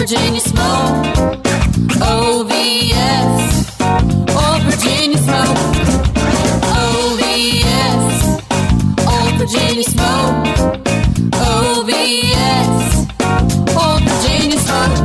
Virginia smoke. OVS, Old Virginia smoke. OVS, Old Virginia smoke. OVS, Old Virginia smoke.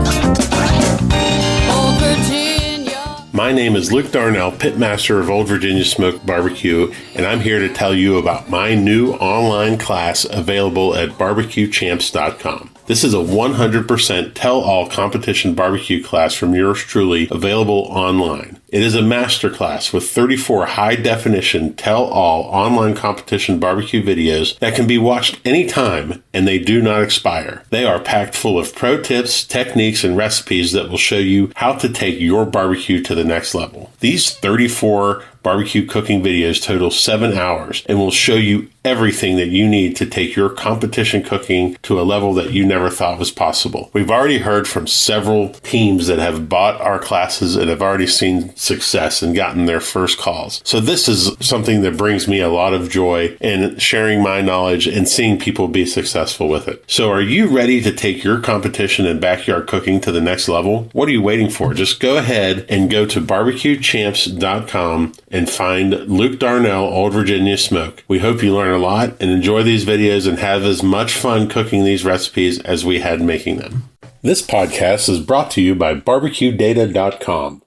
Old Virginia. My name is Luke Darnell, Pitmaster of Old Virginia Smoke BBQ, and I'm here to tell you about my new online class available at barbecuechamps.com. This is a 100% tell-all competition barbecue class from yours truly, available online. It is a masterclass with 34 high-definition tell-all online competition barbecue videos that can be watched anytime, and they do not expire. They are packed full of pro tips, techniques, and recipes that will show you how to take your barbecue to the next level. These 34 barbecue cooking videos total 7 hours and will show you everything that you need to take your competition cooking to a level that you never thought was possible. We've already heard from several teams that have bought our classes and have already seen success and gotten their first calls. So this is something that brings me a lot of joy in sharing my knowledge and seeing people be successful with it. So are you ready to take your competition and backyard cooking to the next level? What are you waiting for? Just go ahead and go to barbecuechamps.com and find Luke Darnell, Old Virginia Smoke. We hope you learn a lot and enjoy these videos and have as much fun cooking these recipes as we had making them. This podcast is brought to you by barbecuedata.com.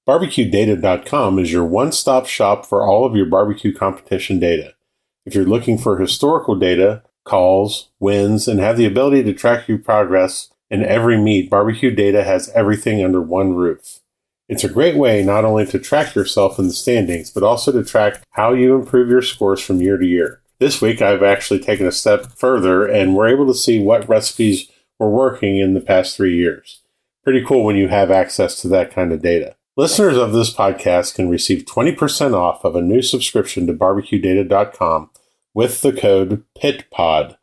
Barbecuedata.com is your one-stop shop for all of your barbecue competition data. If you're looking for historical data, calls, wins, and have the ability to track your progress in every meet, Barbecue Data has everything under one roof. It's a great way not only to track yourself in the standings, but also to track how you improve your scores from year to year. This week, I've actually taken a step further, and we're able to see what recipes were working in the past 3 years. Pretty cool when you have access to that kind of data. Listeners of this podcast can receive 20% off of a new subscription to barbecuedata.com with the code PITPOD,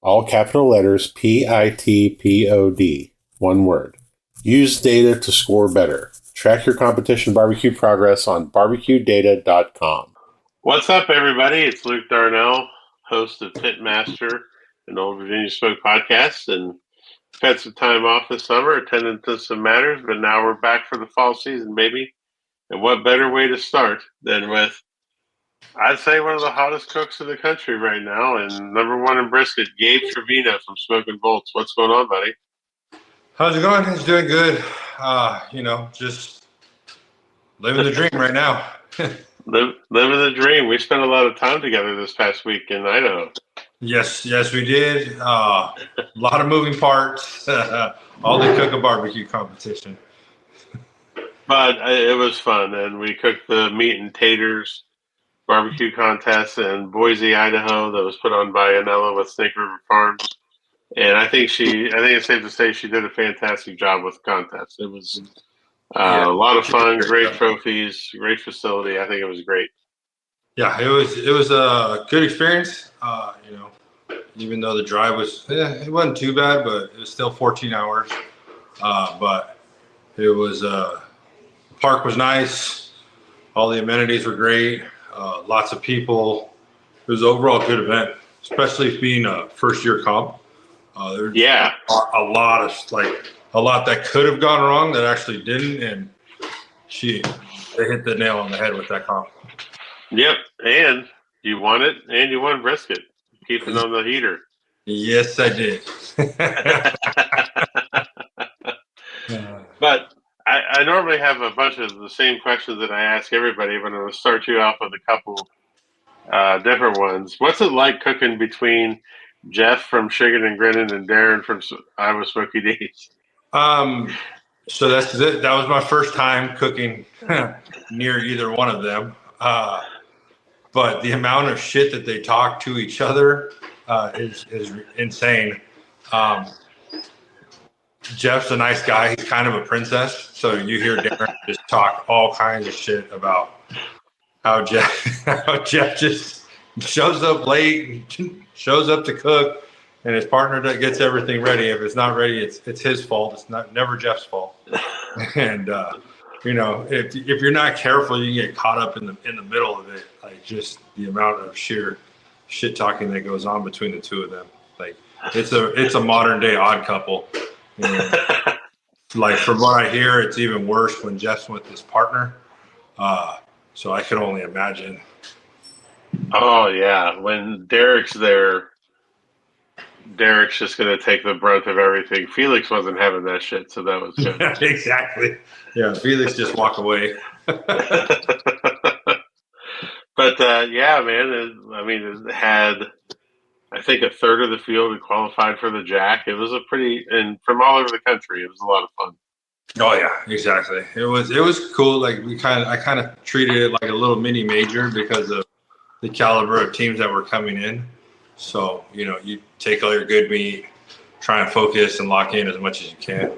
all capital letters PITPOD, one word. Use data to score better. Track your competition barbecue progress on barbecuedata.com. What's up, everybody? It's Luke Darnell, host of Pitmaster and Old Virginia Smoke Podcast, and had some time off this summer, attending to some matters, but now we're back for the fall season, baby. And what better way to start than with, I'd say, one of the hottest cooks in the country right now, and number one in brisket, Gabe Trevino from Smokin Volts. What's going on, buddy? How's it going? It's doing good. Just living the dream right now. Living the dream. We spent a lot of time together this past week in Idaho. Yes, we did. A lot of moving parts. All the cook a barbecue competition. But it was fun, and we cooked the meat and taters barbecue contest in Boise, Idaho, that was put on by Anella with Snake River Farms. And I think it's safe to say she did a fantastic job with the contest. It was a lot of fun, great trophies, great facility. I think it was great. Yeah, it was a good experience. Even though the drive it wasn't too bad, but it was still 14 hours. But it was the park was nice. All the amenities were great. Lots of people. It was overall a good event, especially being a first year comp. There's a lot that could have gone wrong that actually didn't, and they hit the nail on the head with that comp. Yep, and you won it, and you won brisket, keeping on the heater. Yes, I did. But I normally have a bunch of the same questions that I ask everybody, but I'm going to start you off with a couple different ones. What's it like cooking between Jeff from Shiggin and Grinnin and Darren from Iowa Smoky D's? So that was my first time cooking near either one of them. But the amount of shit that they talk to each other is insane. Jeff's a nice guy. He's kind of a princess. So you hear Darren just talk all kinds of shit about how Jeff just shows up late, shows up to cook, and his partner that gets everything ready. If it's not ready, it's his fault. It's never Jeff's fault. And if you're not careful, you can get caught up in the middle of it. Like, just the amount of sheer shit talking that goes on between the two of them. Like, it's a modern day odd couple. like from what I hear, it's even worse when Jeff's with his partner. So I could only imagine. Oh yeah, when Derek's there, Derek's just going to take the brunt of everything. Felix wasn't having that shit, so that was good. Exactly. Yeah, Felix just walk away. But yeah, man, it had, I think, a third of the field had qualified for the Jack. It was and from all over the country, it was a lot of fun. Oh yeah, exactly. It was cool. Like I kind of treated it like a little mini major because of the caliber of teams that were coming in. So, you take all your good meat, try and focus and lock in as much as you can.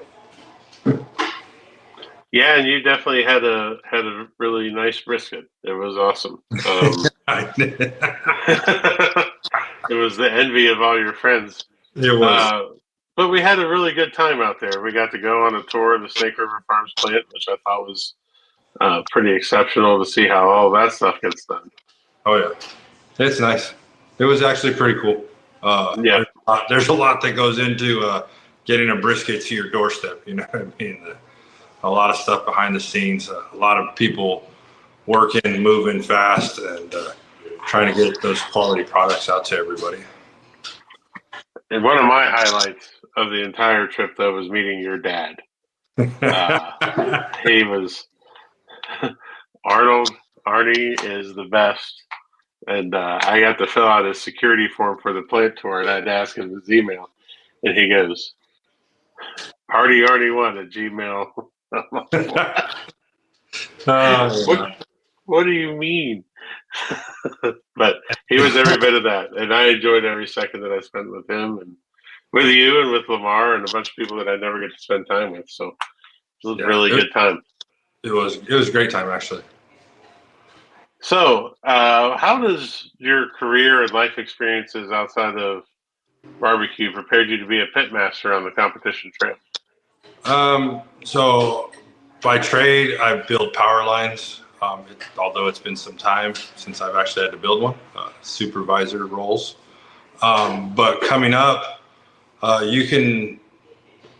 Yeah, and you definitely had a really nice brisket. It was awesome. It was the envy of all your friends. It was. But we had a really good time out there. We got to go on a tour of the Snake River Farms plant, which I thought was pretty exceptional to see how all that stuff gets done. Oh yeah, it's nice. It was actually pretty cool. Yeah, there's a lot that goes into getting a brisket to your doorstep. You know what I mean? A lot of stuff behind the scenes. A lot of people working, moving fast, and trying to get those quality products out to everybody. And one of my highlights of the entire trip, though, was meeting your dad. He was Arnie is the best. And I got to fill out his security form for the plant tour, and I had to ask him his email. And he goes, Arnie1 @gmail. What do you mean? But he was every bit of that. And I enjoyed every second that I spent with him and with you and with Lamar and a bunch of people that I never get to spend time with. So it was a really good time. It was a great time, actually. So, how does your career and life experiences outside of barbecue prepared you to be a pitmaster on the competition trail? So, by trade, I build power lines. Although it's been some time since I've actually had to build one, supervisor roles. But coming up, when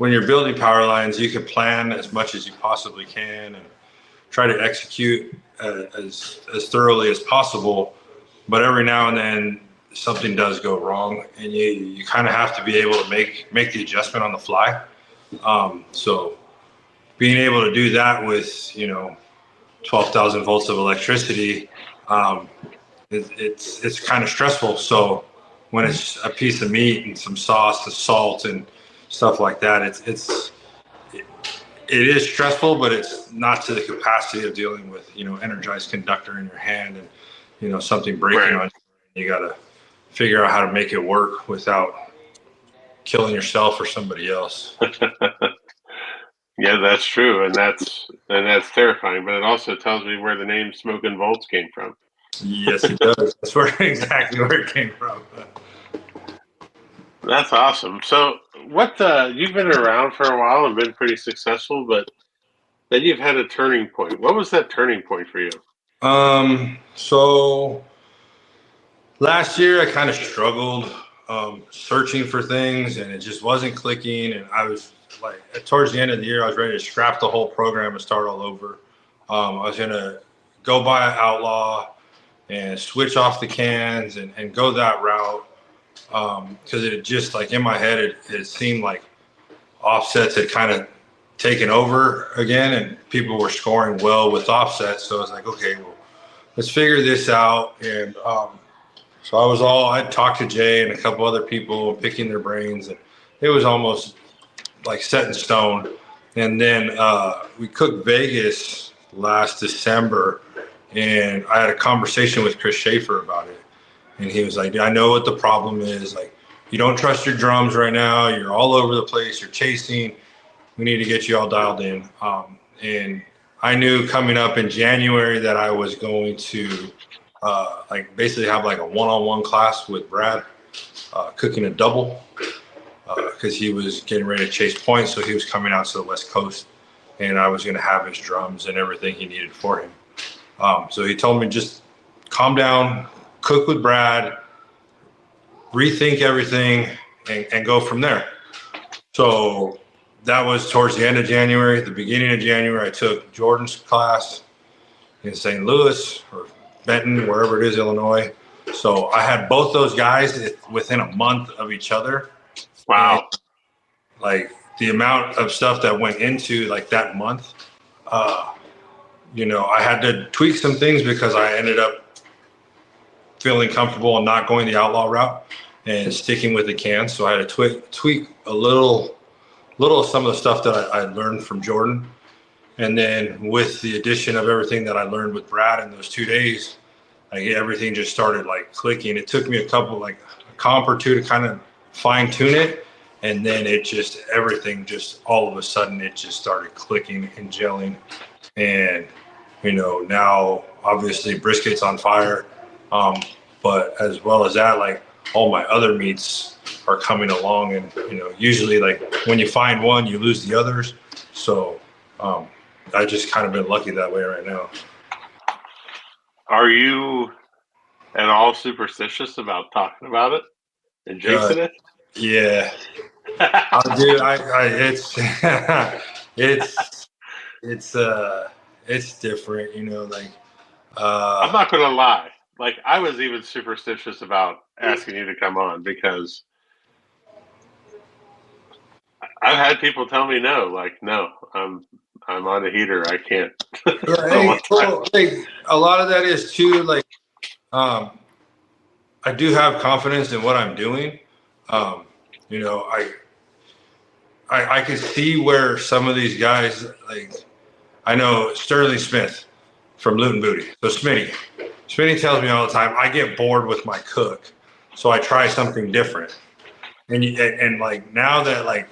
you're building power lines, you can plan as much as you possibly can and try to execute as thoroughly as possible. But every now and then something does go wrong, and you kind of have to be able to make the adjustment on the fly. So being able to do that with 12,000 volts of electricity, it's kind of stressful. So when it's a piece of meat and some sauce, the salt and stuff like that, it is stressful, but it's not to the capacity of dealing with, energized conductor in your hand and, something breaking on you. You got to figure out how to make it work without killing yourself or somebody else. Yeah, that's true. And that's terrifying, but it also tells me where the name Smokin Volts came from. Yes, it does. That's exactly where it came from. That's awesome. So you've been around for a while and been pretty successful, but then you've had a turning point. What was that turning point for you? So last year I kind of struggled searching for things, and it just wasn't clicking. And I was like, towards the end of the year, I was ready to scrap the whole program and start all over. I was going to go buy an Outlaw and switch off the cans and go that route. Because it just, like, in my head, it seemed like offsets had kind of taken over again, and people were scoring well with offsets. So I was like, okay, well, let's figure this out. And so I talked to Jay and a couple other people, picking their brains, and it was almost like set in stone. And then we cooked Vegas last December, and I had a conversation with Chris Schaefer about it. And he was like, I know what the problem is. Like, you don't trust your drums right now. You're all over the place. You're chasing. We need to get you all dialed in. And I knew coming up in January that I was going to basically have like a one-on-one class with Brad, cooking a double, because he was getting ready to chase points. So he was coming out to the West Coast, and I was going to have his drums and everything he needed for him. So he told me, just calm down, cook with Brad, rethink everything, and go from there. So that was towards the end of January. At the beginning of January, I took Jordan's class in St. Louis or Benton, wherever it is, Illinois. So I had both those guys within a month of each other. Wow. And, like the amount of stuff that went into like that month, you know, I had to tweak some things because I ended up feeling comfortable and not going the outlaw route and sticking with the can. So I had to tweak a little of some of the stuff that I learned from Jordan. And then with the addition of everything that I learned with Brad in those 2 days, like everything just started like clicking. It took me a comp or two to kind of fine tune it. And then everything just all of a sudden it just started clicking and gelling. And, you know, now obviously Brisket's on fire. But as well as that, like all my other meats are coming along, and, you know, usually like when you find one, you lose the others. So, I just kind of been lucky that way right now. Are you at all superstitious about talking about it and jinxing it? Yeah. Dude, it's different, you know, like, I'm not going to lie. Like, I was even superstitious about asking you to come on because I've had people tell me no, like, no, I'm on a heater. I can't. Like, a lot of that is too, like, I do have confidence in what I'm doing. You know, I can see where some of these guys, like, I know Sterling Smith from Loot and Booty. So Smitty tells me all the time, I get bored with my cook, so I try something different. And like now that like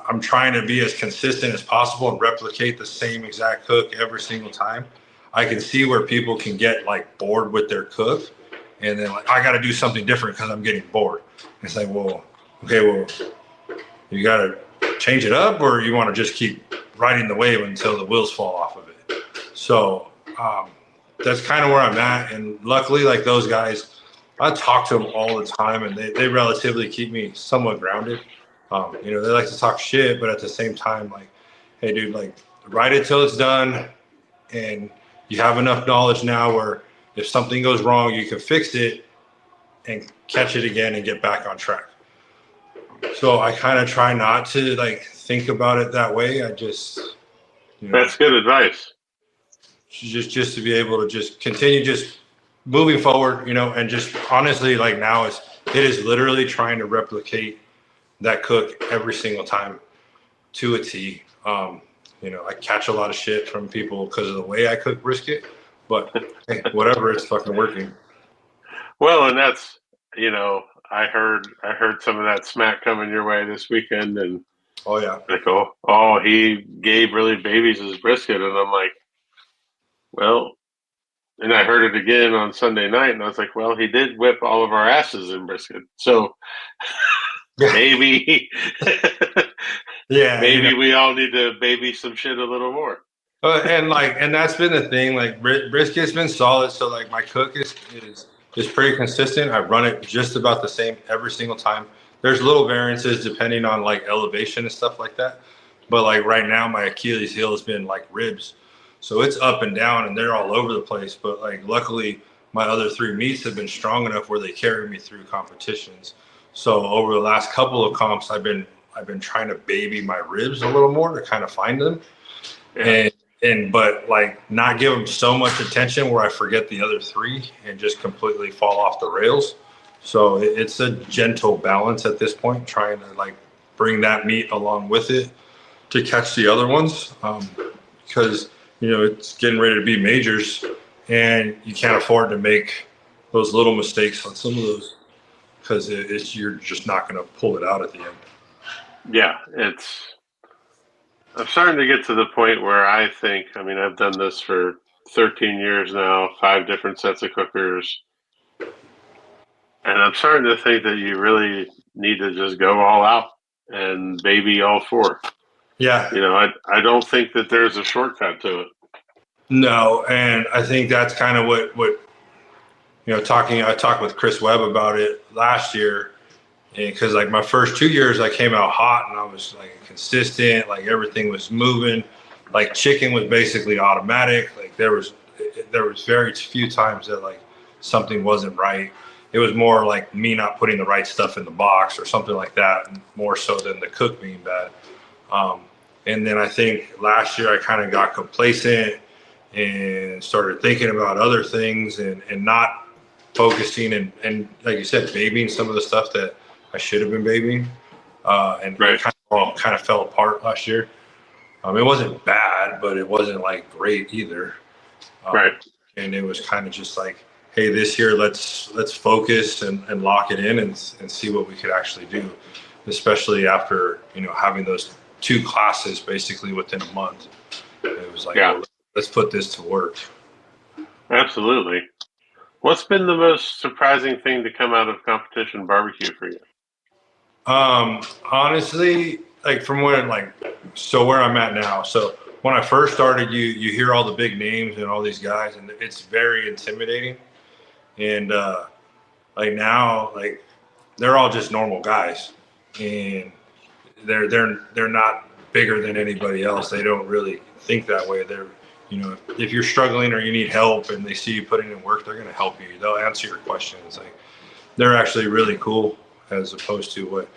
I'm trying to be as consistent as possible and replicate the same exact cook every single time, I can see where people can get like bored with their cook, and then like I got to do something different because I'm getting bored. It's like, well, okay, well, you got to change it up, or you want to just keep riding the wave until the wheels fall off of it. So that's kind of where I'm at. And luckily, like those guys, I talk to them all the time, and they relatively keep me somewhat grounded. You know, they like to talk shit, but at the same time, like, hey, dude, like, ride it till it's done. And you have enough knowledge now where if something goes wrong, you can fix it and catch it again and get back on track. So I kind of try not to like think about it that way. I just, you know, That's good advice. Just to be able to just continue just moving forward, you know, and just honestly, like now it is literally trying to replicate that cook every single time to a T. You know, I catch a lot of shit from people because of the way I cook brisket, but hey, whatever, it's fucking working. Well, and that's, you know, I heard some of that smack coming your way this weekend, and Oh yeah, like, Gabe really babies his brisket, and I'm like, well, and I heard it again on Sunday night, and I was like, well, he did whip all of our asses in brisket, so maybe, yeah, maybe you know. we all need to baby some shit a little more. And that's been the thing. Like brisket's been solid, so like my cook is pretty consistent. I run it just about the same every single time. There's little variances depending on like elevation and stuff like that. But like right now, my Achilles heel has been like ribs. So it's up and down and they're all over the place. But like luckily my other three meets have been strong enough where they carry me through competitions. So over the last couple of comps, I've been trying to baby my ribs a little more to kind of find them. Yeah. But like not give them so much attention where I forget the other three and just completely fall off the rails. So it's a gentle balance at this point, trying to like bring that meat along with it to catch the other ones. Because, you know, it's getting ready to be majors and you can't afford to make those little mistakes on some of those because you're just not going to pull it out at the end. Yeah, I'm starting to get to the point where I think, I mean, I've done this for 13 years now, 5 different sets of cookers. And I'm starting to think that you really need to just go all out and baby all 4. Yeah. You know, I don't think that there's a shortcut to it. No, and I think that's kind of what you know, I talked with Chris Webb about it last year, because like my first 2 years I came out hot and I was like consistent, like everything was moving, like chicken was basically automatic. Like there was very few times that like something wasn't right. It was more like me not putting the right stuff in the box or something like that, more so than the cook being bad. And then I think last year I kind of got complacent and started thinking about other things and not focusing and like you said, babying some of the stuff that I should have been babying. And Right. it kind of fell apart last year. It wasn't bad, but it wasn't like great either. Right. And it was kind of just like, hey, this year let's focus and lock it in and see what we could actually do, especially after having those 2 classes basically within a month. It was like, well, let's put this to work. Absolutely. What's been the most surprising thing to come out of competition barbecue for you? Honestly, like from where I'm at now. So when I first started, you hear all the big names and all these guys, and it's very intimidating. And like now, like they're all just normal guys, and they're not bigger than anybody else. They don't really think that way. They're if you're struggling or you need help and they see you putting in work, they're going to help you. They'll answer your questions. Like they're actually really cool as opposed to what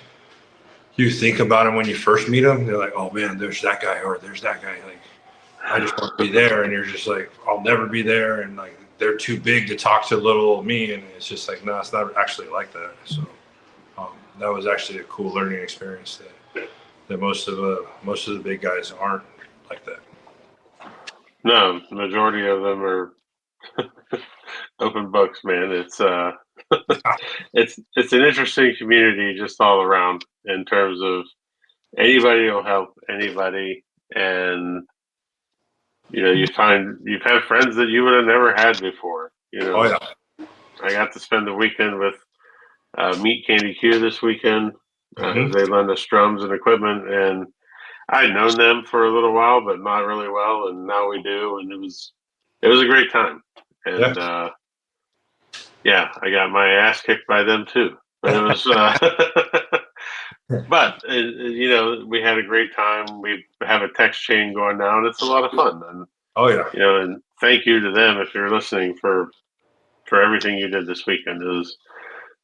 you think about them when you first meet them. They're like, oh man, there's that guy or there's that guy. Like I just want to be there, and you're just like, I'll never be there, and like they're too big to talk to little old me, and it's just like, no, it's not actually like that. So that was actually a cool learning experience that most of the big guys aren't like that. No, the majority of them are open books, man. It's it's an interesting community just all around in terms of anybody will help anybody, and you've had friends that you would have never had before. Oh yeah. I got to spend the weekend with Meat Candy Q this weekend. They lend us drums and equipment, and I'd known them for a little while, but not really well, and now we do, and it was a great time. And I got my ass kicked by them too, but it was. But we had a great time. We have a text chain going now, and it's a lot of fun. And and thank you to them if you're listening for everything you did this weekend. It was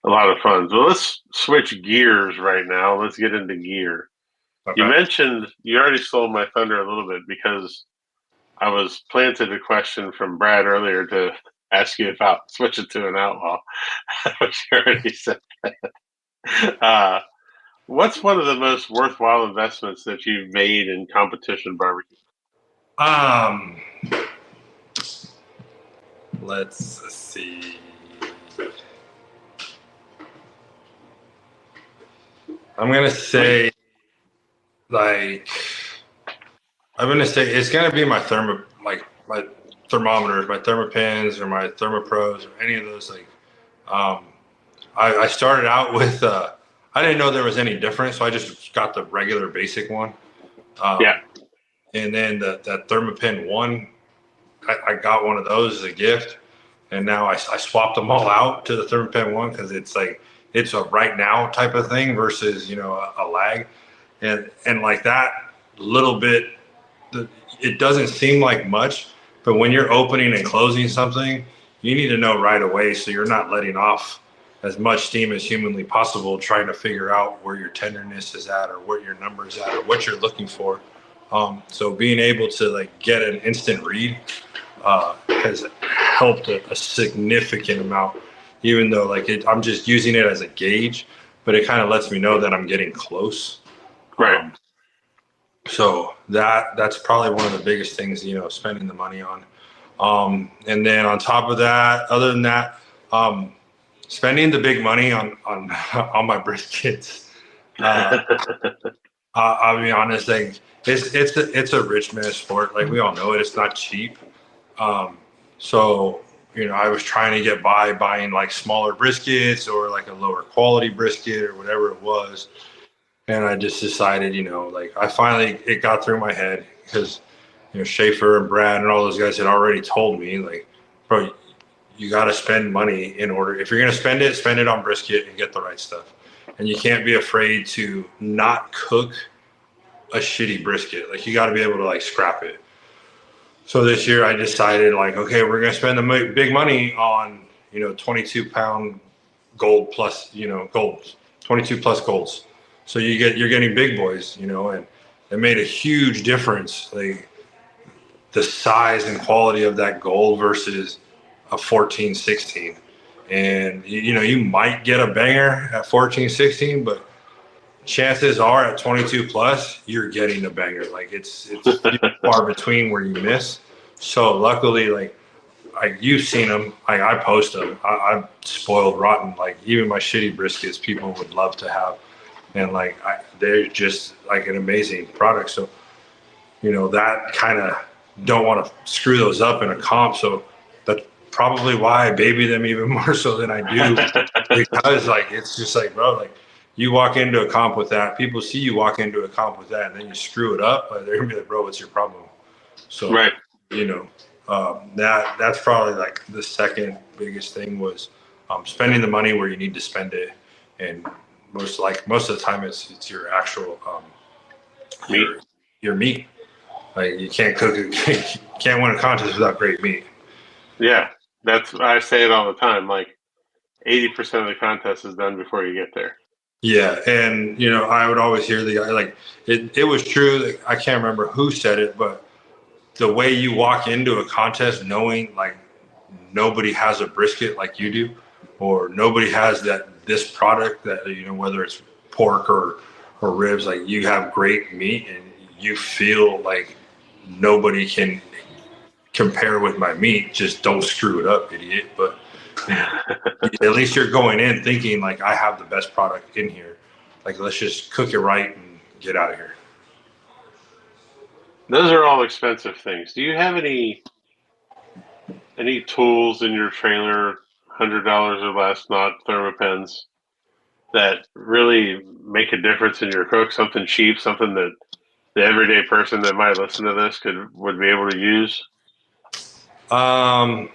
a lot of fun. So let's switch gears right now. Let's get into gear. Okay. You mentioned you already stole my thunder a little bit because I was planted a question from Brad earlier to ask you about switching to an outlaw, which you already said that. What's one of the most worthwhile investments that you've made in competition barbecue? Let's see. I'm gonna say it's gonna be my my thermometers, my Thermopens or my Thermopros or any of those. I started out with I didn't know there was any difference, so I just got the regular basic one. And then that Thermopen 1, I got one of those as a gift, and now I swapped them all out to the Thermopen 1 because it's a right now type of thing versus a lag, and like that little bit, it doesn't seem like much, but when you're opening and closing something, you need to know right away so you're not letting off as much steam as humanly possible, trying to figure out where your tenderness is at or what your number is at or what you're looking for. So being able to get an instant read has helped a significant amount, even though I'm just using it as a gauge, but it kind of lets me know that I'm getting close. Right. So that's probably one of the biggest things, spending the money on. And then on top of that, other than that, spending the big money on my briskets. I'll be honest, it's a rich man's sport. Like we all know it, it's not cheap. So I was trying to get by buying smaller briskets or a lower quality brisket or whatever it was. And I just decided, it got through my head because, Schaefer and Brad and all those guys had already told me, bro, you got to spend money in order. If you're going to spend it on brisket and get the right stuff. and you can't be afraid to not cook a shitty brisket. Like, you got to be able to like scrap it. So this year I decided, like, okay, we're gonna spend the big money on 22-pound gold plus golds, 22 plus golds. So you're getting big boys, and it made a huge difference. Like, the size and quality of that gold versus a 14, 16. And you might get a banger at 14, 16, but chances are at 22 plus, you're getting a banger. Like, it's far between where you miss. So luckily, like you've seen them, I post them. I'm spoiled rotten. Like, even my shitty briskets, people would love to have, and like they're just like an amazing product. So that kind of don't want to screw those up in a comp. So that's probably why I baby them even more so than I do, because like it's just like, bro, like, you walk into a comp with that, people see you walk into a comp with that, and then you screw it up, they're gonna be like, bro, what's your problem? So right. That's probably like the second biggest thing was spending the money where you need to spend it, and most of the time it's your actual meat. Your meat. Like, you can't cook it, you can't win a contest without great meat. Yeah, I say it all the time. Like, 80% of the contest is done before you get there. Yeah, and I would always hear the guy, like, it was true. Like, I can't remember who said it, but the way you walk into a contest knowing like nobody has a brisket like you do, or nobody has this product that whether it's pork or ribs, like, you have great meat, and you feel like nobody can compare with my meat. Just don't screw it up, idiot. But at least you're going in thinking like, I have the best product in here. Like, let's just cook it right and get out of here. Those are all expensive things. Do you have any tools in your trailer, $100 or less, not ThermaPens, that really make a difference in your cook? Something cheap, something that the everyday person that might listen to this would be able to use? So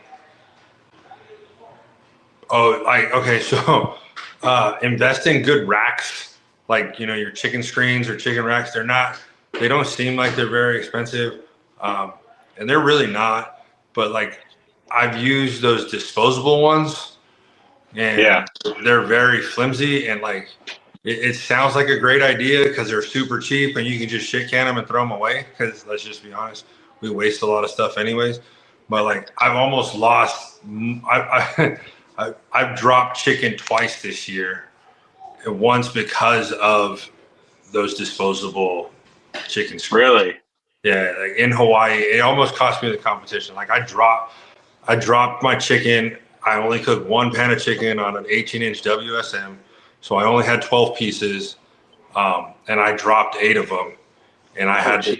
invest in good racks, like your chicken screens or chicken racks. They don't seem like they're very expensive, and they're really not. But like, I've used those disposable ones, and they're very flimsy, and like it sounds like a great idea because they're super cheap and you can just shit can them and throw them away. Because let's just be honest, we waste a lot of stuff anyways. But like, I've almost lost. I've dropped chicken twice this year, and once because of those disposable chicken screens. Really? Yeah, like in Hawaii, it almost cost me the competition. Like, I dropped my chicken. I only cooked one pan of chicken on an 18-inch WSM, so I only had 12 pieces, and I dropped 8 of them, and I had to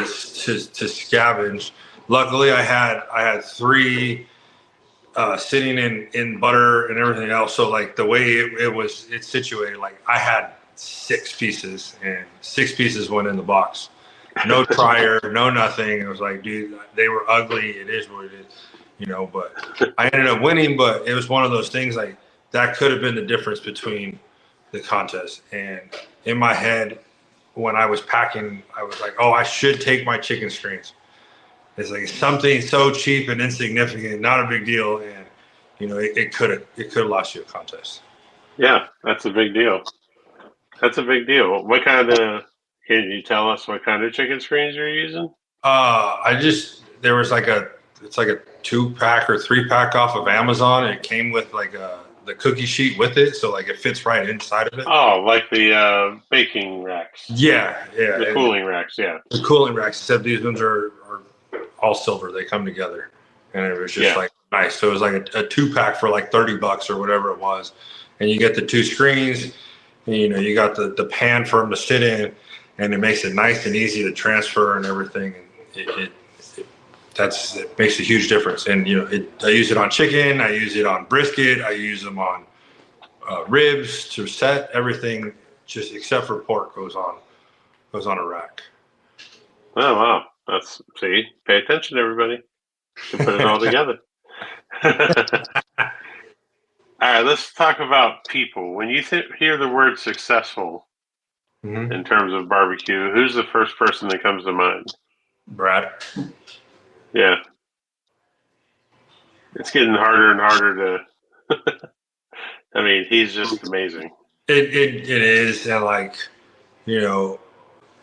scavenge. Luckily, I had 3 sitting in butter and everything else. So like, the way it's situated, like, I had 6 pieces, and 6 pieces went in the box. No trier, no nothing. It was like, dude, they were ugly. It is what it is, but I ended up winning. But it was one of those things, like, that could have been the difference between the contest. And in my head, when I was packing, I was like, oh, I should take my chicken screens. It's like something so cheap and insignificant, not a big deal. And, it could have lost you a contest. Yeah, that's a big deal. That's a big deal. Can you tell us what kind of chicken screens you're using? There was it's like a 2-pack or 3-pack off of Amazon. It came with like the cookie sheet with it. So like, it fits right inside of it. Oh, like the baking racks. Yeah. The cooling racks, yeah. The cooling racks, except these ones are all silver. They come together. And it was just like nice. So it was like a 2-pack for like $30 or whatever it was. And you get the 2 screens, and, you got the pan for them to sit in, and it makes it nice and easy to transfer and everything. And it makes a huge difference. And I use it on chicken, I use it on brisket, I use them on ribs to set everything, just except for pork goes on a rack. Oh wow, pay attention, everybody. You put it all together. All right, let's talk about people. When you hear the word successful in terms of barbecue, who's the first person that comes to mind? Brad. Yeah. It's getting harder and harder to. I mean, he's just amazing. It is, and like, you know,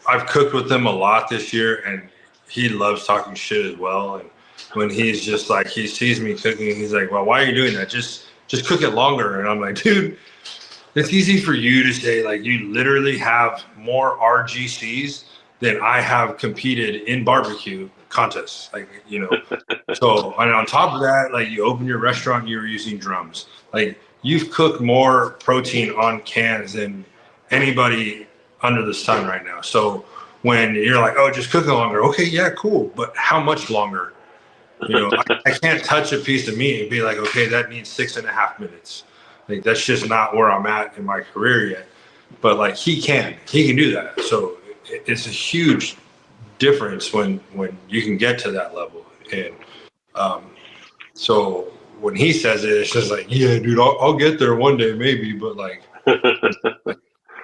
I've cooked with him a lot this year, and he loves talking shit as well. And when he's just like, he sees me cooking, he's like, "Well, why are you doing that? Just cook it longer." And I'm like, "Dude, it's easy for you to say, like, you literally have more RGCs than I have competed in barbecue contests, like, you know." So, and on top of that, like, you open your restaurant, you're using drums. Like, you've cooked more protein on cans than anybody under the sun right now. So when you're like, "Oh, just cook it longer," okay, yeah, cool, but how much longer? You know, I can't touch a piece of meat and be like, "Okay, that needs 6.5 minutes." Like, that's just not where I'm at in my career yet. But like, he can do that. So it's a huge difference when you can get to that level. And so when he says it, it's just like, "Yeah, dude, I'll get there one day, maybe," but like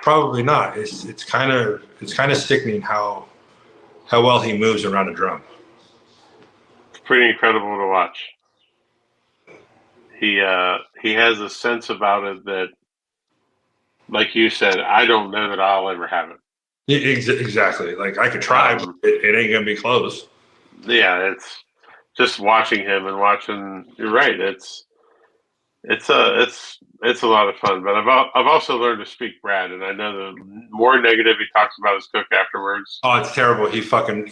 probably not. It's kind of sickening how well he moves around a drum. It's pretty incredible to watch. He has a sense about it that, like you said, I don't know that I'll ever have it. Exactly. Like, I could try, but it ain't gonna be close. Yeah, it's just watching him and watching. You're right. It's a lot of fun. But I've also learned to speak Brad, and I know the more negative he talks about his cook afterwards. Oh, it's terrible. He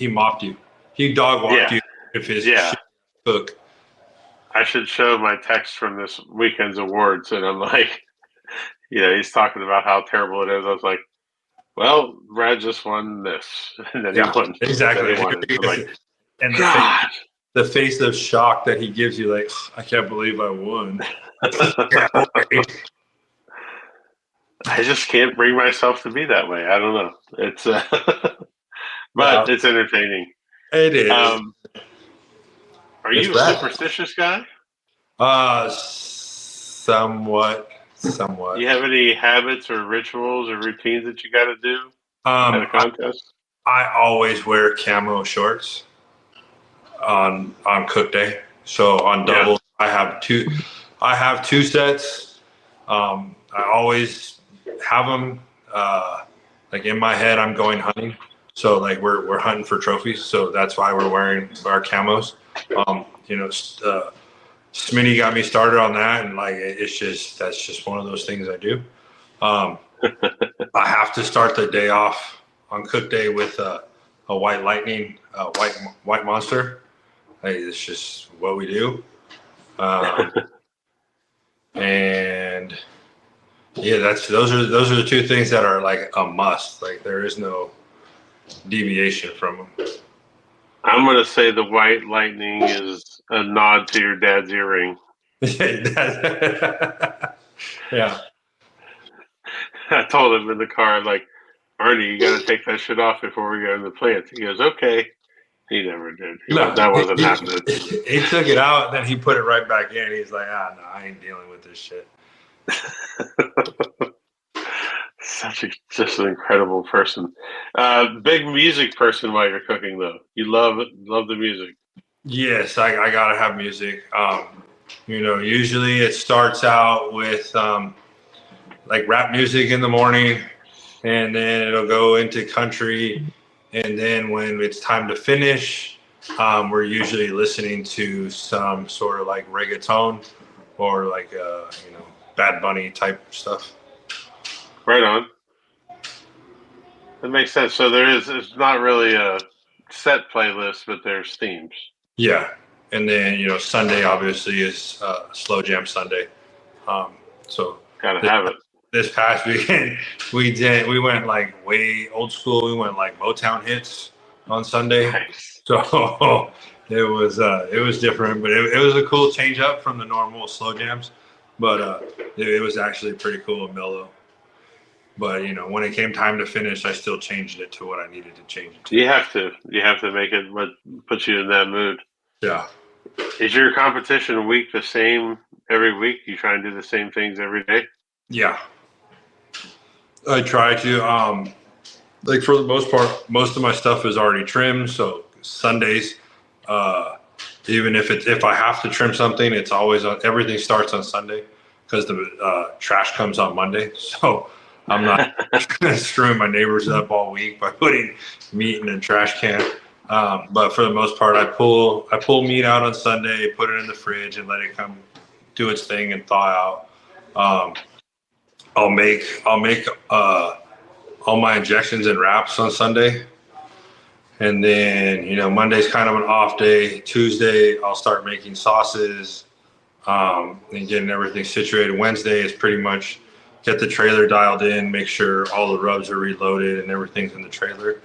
mopped you. He dog walked you if his shit cook. I should show my text from this weekend's awards, and I'm like, he's talking about how terrible it is. I was like, well, Brad just won this, and then he won. Exactly. Then he won it. I'm like, and God. The face of shock that he gives you, like, "I can't believe I won." I just can't bring myself to be that way. I don't know. It's, but it's entertaining. It is. Are you a superstitious guy? Somewhat. Do you have any habits or rituals or routines that you got to do at a contest? I always wear camo shorts on cook day. So on double, I have two sets. I always have them like in my head. I'm going hunting, so like we're hunting for trophies. So that's why we're wearing our camos. Smitty got me started on that, and like that's just one of those things I do. I have to start the day off on cook day with a white lightning, white monster. Hey, it's just what we do. And yeah, those are the two things that are like a must. Like, there is no deviation from them. I'm going to say the white lightning is a nod to your dad's earring. Yeah. I told him in the car, I'm like, "Arnie, you got to take that shit off before we go in the plant." He goes, "Okay." He never did. That wasn't happening. He took it out, and then he put it right back in. He's like, "No, I ain't dealing with this shit." Just an incredible person. Big music person while you're cooking, though. You love the music. Yes, I gotta have music. Usually it starts out with like rap music in the morning, and then it'll go into country, and then when it's time to finish, we're usually listening to some sort of like reggaeton or like Bad Bunny type stuff. Right on. That makes sense. So it's not really a set playlist, but there's themes. Yeah. And then, Sunday obviously is Slow Jam Sunday. So gotta have it. This past weekend we went like way old school. We went like Motown hits on Sunday. Nice. So it was different, but it was a cool change up from the normal slow jams. But it was actually pretty cool and mellow. But when it came time to finish, I still changed it to what I needed to change it to. You have to make it what puts you in that mood. Yeah. Is your competition week the same every week? You try and do the same things every day? Yeah. I try to. Like for the most part, most of my stuff is already trimmed. So Sundays, even if I have to trim something, it's always on. Everything starts on Sunday because the trash comes on Monday. So I'm not screwing my neighbors up all week by putting meat in a trash can. But for the most part, I pull meat out on Sunday, put it in the fridge, and let it come do its thing and thaw out. I'll make all my injections and wraps on Sunday. And then, Monday's kind of an off day. Tuesday, I'll start making sauces and getting everything situated. Wednesday is pretty much get the trailer dialed in, make sure all the rubs are reloaded and everything's in the trailer,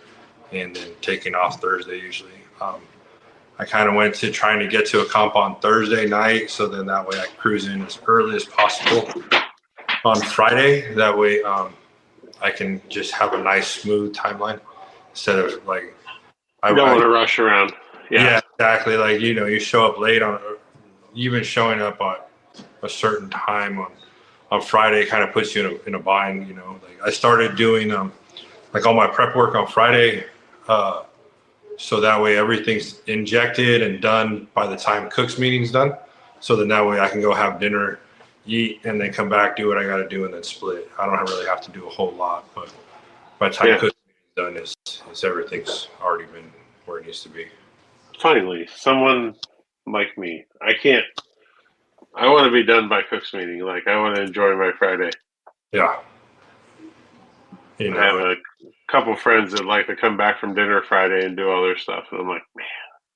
and then taking off Thursday usually. I kind of went to trying to get to a comp on Thursday night, so then that way I cruise in as early as possible on Friday. That way I can just have a nice smooth timeline instead of like I don't want to rush around. Yeah, exactly. Like, you show up late on even showing up on a certain time on Friday kind of puts you in a bind. Like I started doing like all my prep work on Friday, so that way everything's injected and done by the time Cook's meeting's done. So then that way I can go have dinner, eat, and then come back, do what I got to do, and then split. I don't really have to do a whole lot, but by the time Cook's meeting's done, is everything's already been where it needs to be. Finally, someone like me. I want to be done by Cook's meeting. Like, I want to enjoy my Friday. Yeah. I have a couple friends that like to come back from dinner Friday and do all their stuff. And I'm like, man.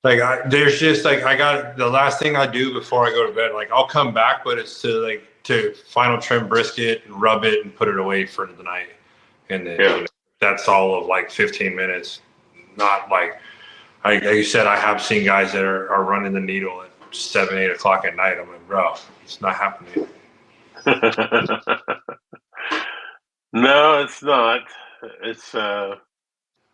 Like, there's just like, I got the last thing I do before I go to bed. Like, I'll come back, but it's to final trim brisket and rub it and put it away for the night. And then that's all of like 15 minutes. Not like you said, I have seen guys that are running the needle at 7, 8 o'clock at night. I'm like, bro, it's not happening. No, it's not. It's I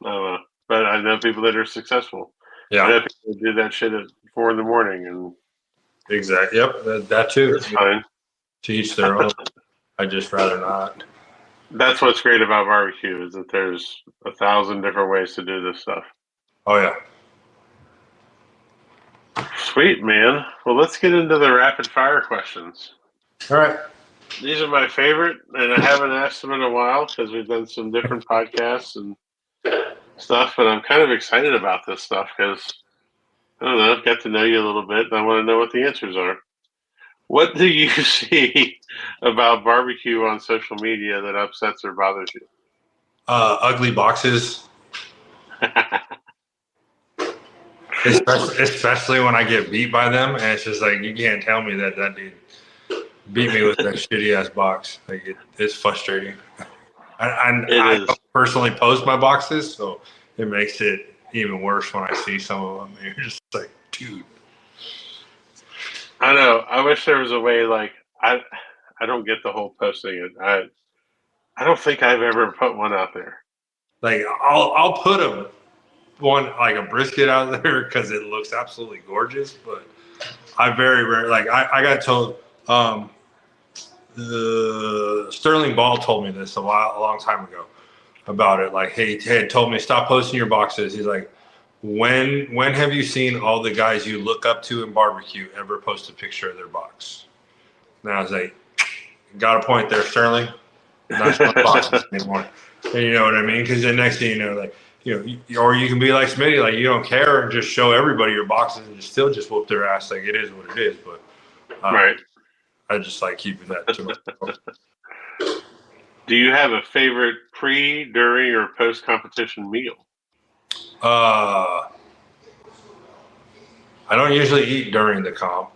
don't know. But I know people that are successful. Yeah. I know people that do that shit at 4 a.m. and exactly. Yep. That too. It's fine. To each their own. I just rather not. That's what's great about barbecue is that there's 1,000 different ways to do this stuff. Oh yeah. Sweet, man. Well, let's get into the rapid fire questions. All right. These are my favorite, and I haven't asked them in a while because we've done some different podcasts and stuff, but I'm kind of excited about this stuff because, I don't know, I've got to know you a little bit, and I want to know what the answers are. What do you see about barbecue on social media that upsets or bothers you? Ugly boxes. Especially when I get beat by them, and it's just like, you can't tell me that dude beat me with that shitty ass box. Like it's frustrating. I personally post my boxes, so it makes it even worse when I see some of them. You're just like, dude. I know. I wish there was a way. Like I don't get the whole posting it. I don't think I've ever put one out there. Like I'll put one like a brisket out there because it looks absolutely gorgeous, but I very rarely, like I got told, Sterling Ball told me this a long time ago about it. Like, hey, Ted told me stop posting your boxes. He's like, when have you seen all the guys you look up to in barbecue ever post a picture of their box? And I was like, got a point there, Sterling. Not boxes anymore. And you know what I mean? Because the next thing you know, like, or you can be like Smitty, like you don't care and just show everybody your boxes and still just whoop their ass. Like it is what it is. But right. I just like keeping that to myself. Do you have a favorite pre, during, or post competition meal? I don't usually eat during the comp.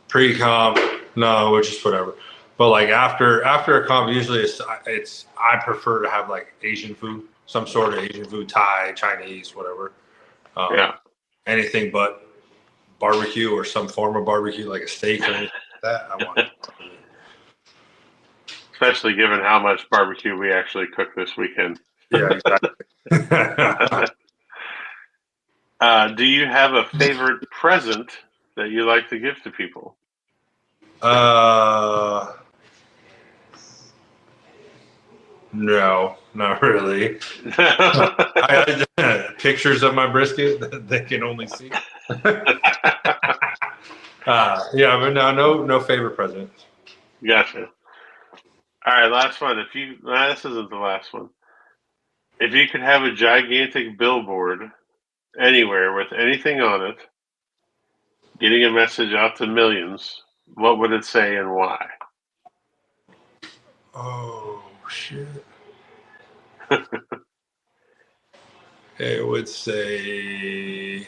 Pre-comp, no, which is whatever. But like after a comp, usually it's I prefer to have like Asian food. Some sort of Asian food, Thai, Chinese, whatever. Anything but barbecue or some form of barbecue, like a steak or anything like that, I want. Especially given how much barbecue we actually cooked this weekend. Yeah, exactly. Do you have a favorite present that you like to give to people? No, not really. I pictures of my brisket that they can only see. Yeah, but no favorite presents. Gotcha. All right, last one. This isn't the last one. If you could have a gigantic billboard anywhere with anything on it, getting a message out to millions, what would it say and why? Oh shit! It would say.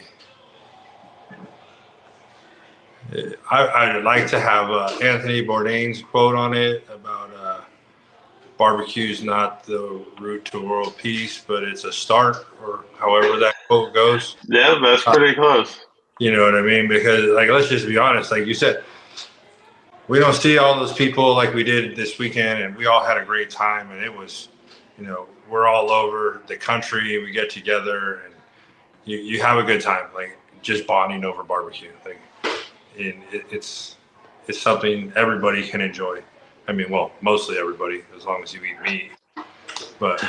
I'd like to have Anthony Bourdain's quote on it about barbecue's not the route to world peace, but it's a start, or however that quote goes. Yeah, that's pretty close. You know what I mean? Because, like, let's just be honest. Like you said, we don't see all those people like we did this weekend, and we all had a great time. And it was, we're all over the country. We get together, and you have a good time, like just bonding over barbecue. Like, and it's something everybody can enjoy. I mean, well, mostly everybody, as long as you eat meat. But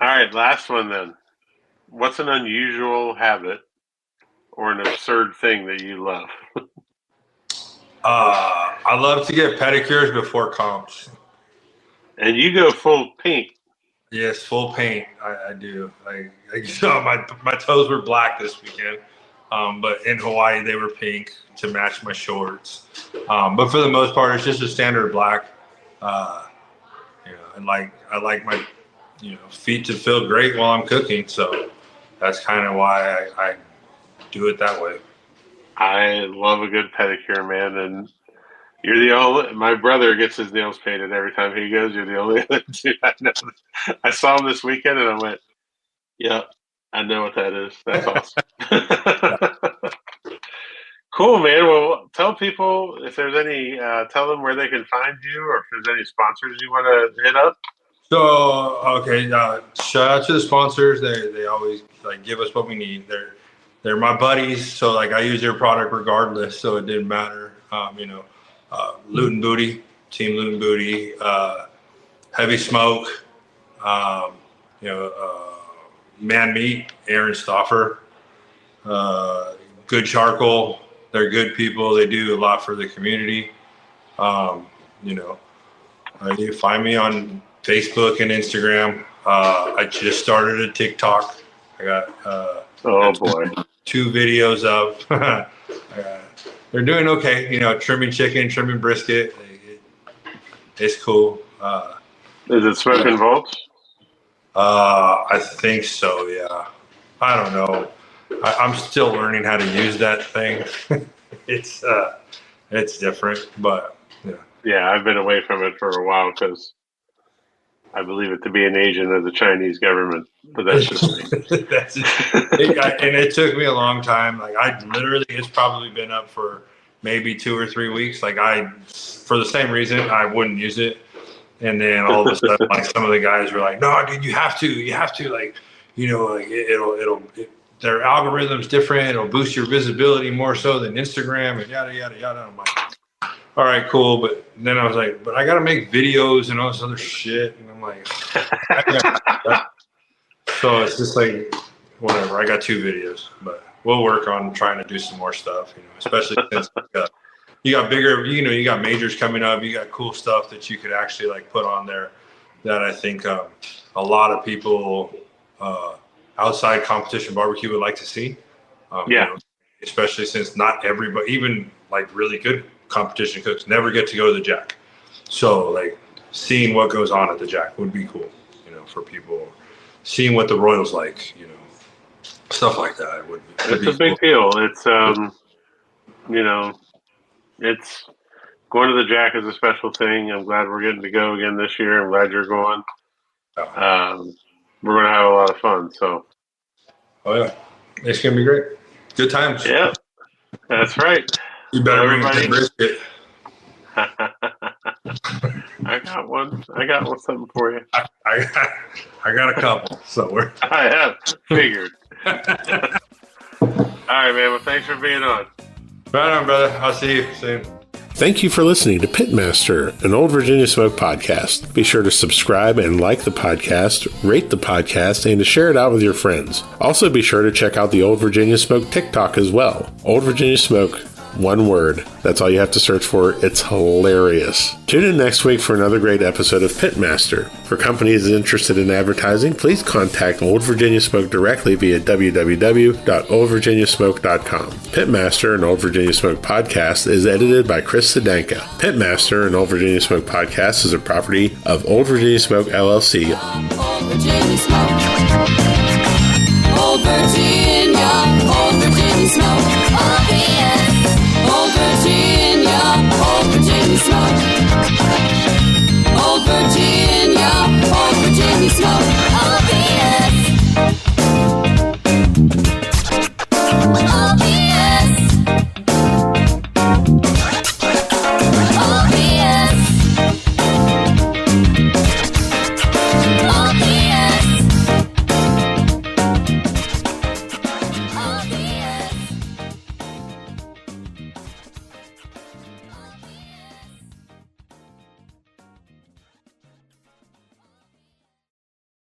All right, last one then. What's an unusual habit or an absurd thing that you love? I love to get pedicures before comps. And you go full pink. Yes, full paint. I do. My toes were black this weekend, but in Hawaii they were pink to match my shorts. But for the most part, it's just a standard black. And I like my feet to feel great while I'm cooking, so that's kind of why I do it that way. I love a good pedicure, man, and you're the only. My brother gets his nails painted every time he goes. You're the only other dude I know. I saw him this weekend, and I went, "Yeah, I know what that is. That's awesome." Cool, man. Well, tell people if there's any. Tell them where they can find you, or if there's any sponsors you want to hit up. So okay, shout out to the sponsors. They always give us what we need. They're my buddies, so I use their product regardless, so it didn't matter. Loot and Booty, Team Loot and Booty, Heavy Smoke, Man Meat, Aaron Stoffer, Good Charcoal. They're good people. They do a lot for the community. You can find me on Facebook and Instagram. I just started a TikTok. I got Oh boy. 2 videos up. They're doing okay. Trimming chicken, trimming brisket. It's cool. Is it Smokin Volts? I think so. Yeah. I don't know. I'm still learning how to use that thing. It's different, but yeah. Yeah, I've been away from it for a while because I believe it to be an agent of the Chinese government, but that's just me. And it took me a long time. It's probably been up for maybe 2 or 3 weeks. For the same reason, I wouldn't use it. And then all of a sudden, some of the guys were like, "No, dude, you have to, their algorithm's different. It'll boost your visibility more so than Instagram and yada, yada, yada." I'm like, all right, cool. But then I was like, but I got to make videos and all this other shit. And I'm like, so it's just whatever. I got 2 videos, but we'll work on trying to do some more stuff, especially since you got bigger, you got majors coming up. You got cool stuff that you could actually put on there that I think a lot of people outside competition barbecue would like to see. Especially since not everybody, even really good competition cooks, never get to go to the Jack. So seeing what goes on at the Jack would be cool, for people. Seeing what the Royals stuff like that would be It's a big deal. It's it's going to the Jack is a special thing. I'm glad we're getting to go again this year. I'm glad you're going. We're going to have a lot of fun. So. Oh yeah, it's gonna be great. Good times. Yeah, that's right. You better bring the brisket. I got one. Something for you. I got a couple. So I have figured. All right, man. Well, thanks for being on. Right on, brother. I'll see you soon. Thank you for listening to Pitmaster, an Old Virginia Smoke podcast. Be sure to subscribe and like the podcast, rate the podcast, and to share it out with your friends. Also be sure to check out the Old Virginia Smoke TikTok as well. Old Virginia Smoke, one word. That's all you have to search for. It's hilarious. Tune in next week for another great episode of Pitmaster. For companies interested in advertising, please contact Old Virginia Smoke directly via www.oldvirginiasmoke.com. Pitmaster, an Old Virginia Smoke podcast, is edited by Chris Sedanka. Pitmaster, an Old Virginia Smoke podcast, is a property of Old Virginia Smoke, LLC. Old Virginia smoke. Old Virginia. Old Virginia smoke. OVS. Old Virginia. Old Virginia smoke.